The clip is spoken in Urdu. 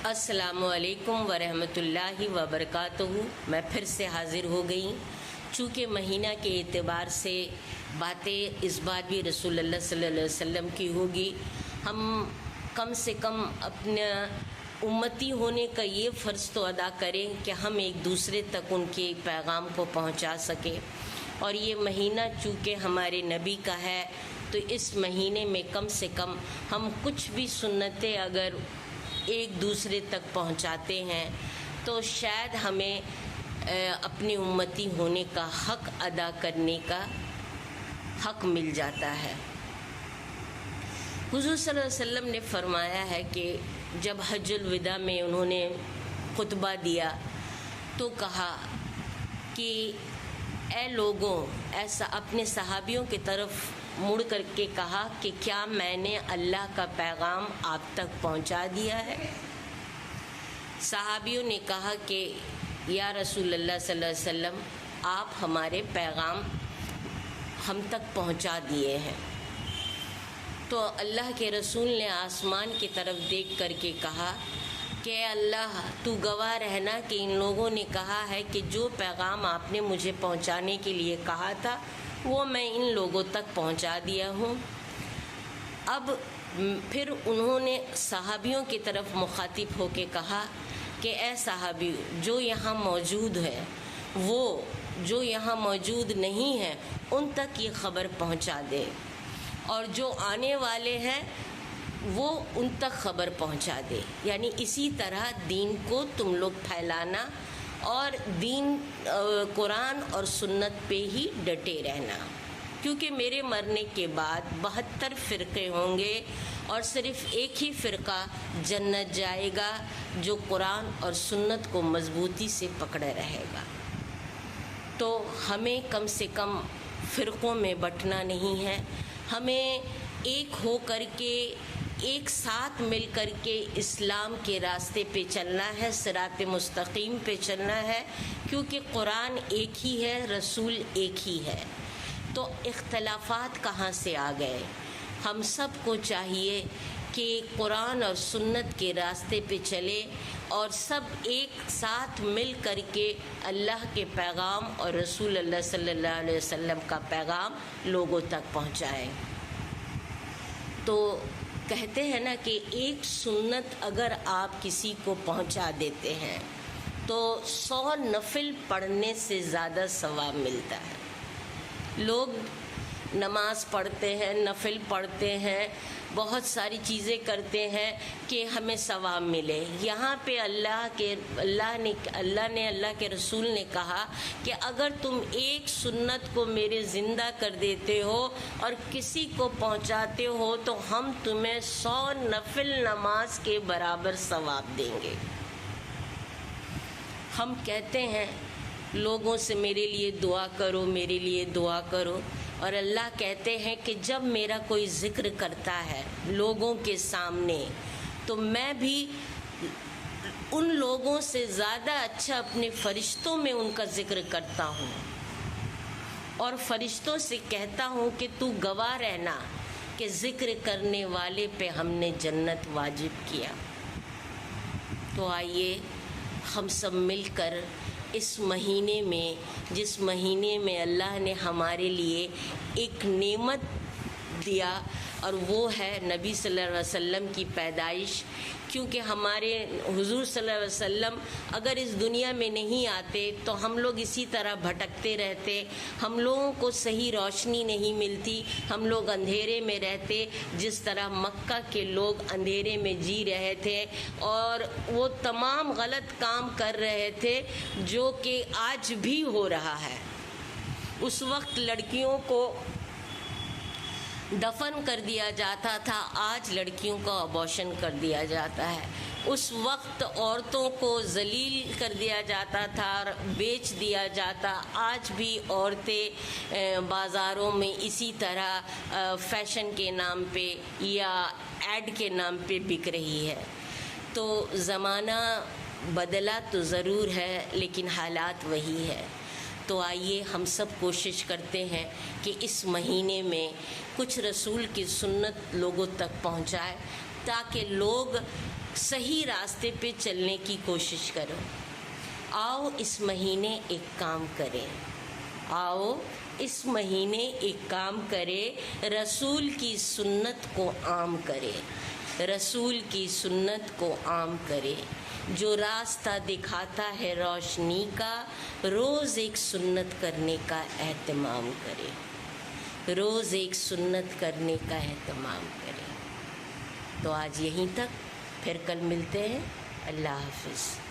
السلام علیکم ورحمۃ اللہ وبرکاتہ۔ میں پھر سے حاضر ہو گئی، چونکہ مہینہ کے اعتبار سے باتیں اس بار بھی رسول اللہ صلی اللہ علیہ وسلم کی ہوگی۔ ہم کم سے کم اپنا امتی ہونے کا یہ فرض تو ادا کریں کہ ہم ایک دوسرے تک ان کے پیغام کو پہنچا سکیں، اور یہ مہینہ چونکہ ہمارے نبی کا ہے تو اس مہینے میں کم سے کم ہم کچھ بھی سنتیں اگر ایک دوسرے تک پہنچاتے ہیں تو شاید ہمیں اپنی امتی ہونے کا حق ادا کرنے کا حق مل جاتا ہے۔ حضور صلی اللہ علیہ وسلم نے فرمایا ہے کہ جب حج الوداع میں انہوں نے خطبہ دیا تو کہا کہ اے لوگوں، ایسا اپنے صحابیوں کی طرف مڑ کر کے کہا کہ کیا میں نے اللہ کا پیغام آپ تک پہنچا دیا ہے؟ صحابیوں نے کہا کہ یا رسول اللہ صلی اللہ علیہ وسلم، آپ ہمارے پیغام ہم تک پہنچا دیے ہیں۔ تو اللہ کے رسول نے آسمان کی طرف دیکھ کر کے کہا کہ اللہ تو گواہ رہنا کہ ان لوگوں نے کہا ہے کہ جو پیغام آپ نے مجھے پہنچانے کے لیے کہا تھا وہ میں ان لوگوں تک پہنچا دیا ہوں۔ اب پھر انہوں نے صحابیوں کی طرف مخاطب ہو کے کہا کہ اے صحابی، جو یہاں موجود ہے وہ جو یہاں موجود نہیں ہیں ان تک یہ خبر پہنچا دے، اور جو آنے والے ہیں وہ ان تک خبر پہنچا دے۔ یعنی اسی طرح دین کو تم لوگ پھیلانا اور دین قرآن اور سنت پہ ہی ڈٹے رہنا، کیونکہ میرے مرنے کے بعد 72 فرقے ہوں گے اور صرف ایک ہی فرقہ جنت جائے گا جو قرآن اور سنت کو مضبوطی سے پکڑے رہے گا۔ تو ہمیں کم سے کم فرقوں میں بٹنا نہیں ہے، ہمیں ایک ہو کر کے ایک ساتھ مل کر کے اسلام کے راستے پہ چلنا ہے، صراط مستقیم پہ چلنا ہے، کیونکہ قرآن ایک ہی ہے، رسول ایک ہی ہے۔ تو اختلافات کہاں سے آ گئے؟ ہم سب کو چاہیے کہ قرآن اور سنت کے راستے پہ چلے اور سب ایک ساتھ مل کر کے اللہ کے پیغام اور رسول اللہ صلی اللہ علیہ وسلم کا پیغام لوگوں تک پہنچائیں۔ تو کہتے ہیں نا کہ ایک سنت اگر آپ کسی کو پہنچا دیتے ہیں تو 100 نفل پڑھنے سے زیادہ ثواب ملتا ہے۔ لوگ نماز پڑھتے ہیں، نفل پڑھتے ہیں، بہت ساری چیزیں کرتے ہیں کہ ہمیں ثواب ملے۔ یہاں پہ اللہ کے رسول نے کہا کہ اگر تم ایک سنت کو میرے زندہ کر دیتے ہو اور کسی کو پہنچاتے ہو تو ہم تمہیں 100 نفل نماز کے برابر ثواب دیں گے۔ ہم کہتے ہیں لوگوں سے میرے لیے دعا کرو، میرے لیے دعا کرو، اور اللہ کہتے ہیں کہ جب میرا کوئی ذکر کرتا ہے لوگوں کے سامنے تو میں بھی ان لوگوں سے زیادہ اچھا اپنے فرشتوں میں ان کا ذکر کرتا ہوں، اور فرشتوں سے کہتا ہوں کہ تو گواہ رہنا کہ ذکر کرنے والے پہ ہم نے جنت واجب کیا۔ تو آئیے ہم سب مل کر اس مہینے میں، جس مہینے میں اللہ نے ہمارے لیے ایک نعمت دیا اور وہ ہے نبی صلی اللہ علیہ وسلم کی پیدائش، کیونکہ ہمارے حضور صلی اللہ علیہ وسلم اگر اس دنیا میں نہیں آتے تو ہم لوگ اسی طرح بھٹکتے رہتے، ہم لوگوں کو صحیح روشنی نہیں ملتی، ہم لوگ اندھیرے میں رہتے، جس طرح مکہ کے لوگ اندھیرے میں جی رہے تھے اور وہ تمام غلط کام کر رہے تھے جو کہ آج بھی ہو رہا ہے۔ اس وقت لڑکیوں کو دفن کر دیا جاتا تھا، آج لڑکیوں کا ابارشن کر دیا جاتا ہے۔ اس وقت عورتوں کو ذلیل کر دیا جاتا تھا اور بیچ دیا جاتا، آج بھی عورتیں بازاروں میں اسی طرح فیشن کے نام پہ یا ایڈ کے نام پہ بک رہی ہے۔ تو زمانہ بدلا تو ضرور ہے لیکن حالات وہی ہے۔ تو آئیے ہم سب کوشش کرتے ہیں کہ اس مہینے میں کچھ رسول کی سنت لوگوں تک پہنچائے، تاکہ لوگ صحیح راستے پہ چلنے کی کوشش کریں۔ آؤ اس مہینے ایک کام کریں، آؤ اس مہینے ایک کام کرے، رسول کی سنت کو عام کرے، رسول کی سنت کو عام کرے۔ جو راستہ دکھاتا ہے روشنی کا، روز ایک سنت کرنے کا اہتمام کرے، روز ایک سنت کرنے کا اہتمام کرے۔ تو آج یہیں تک، پھر کل ملتے ہیں۔ اللہ حافظ۔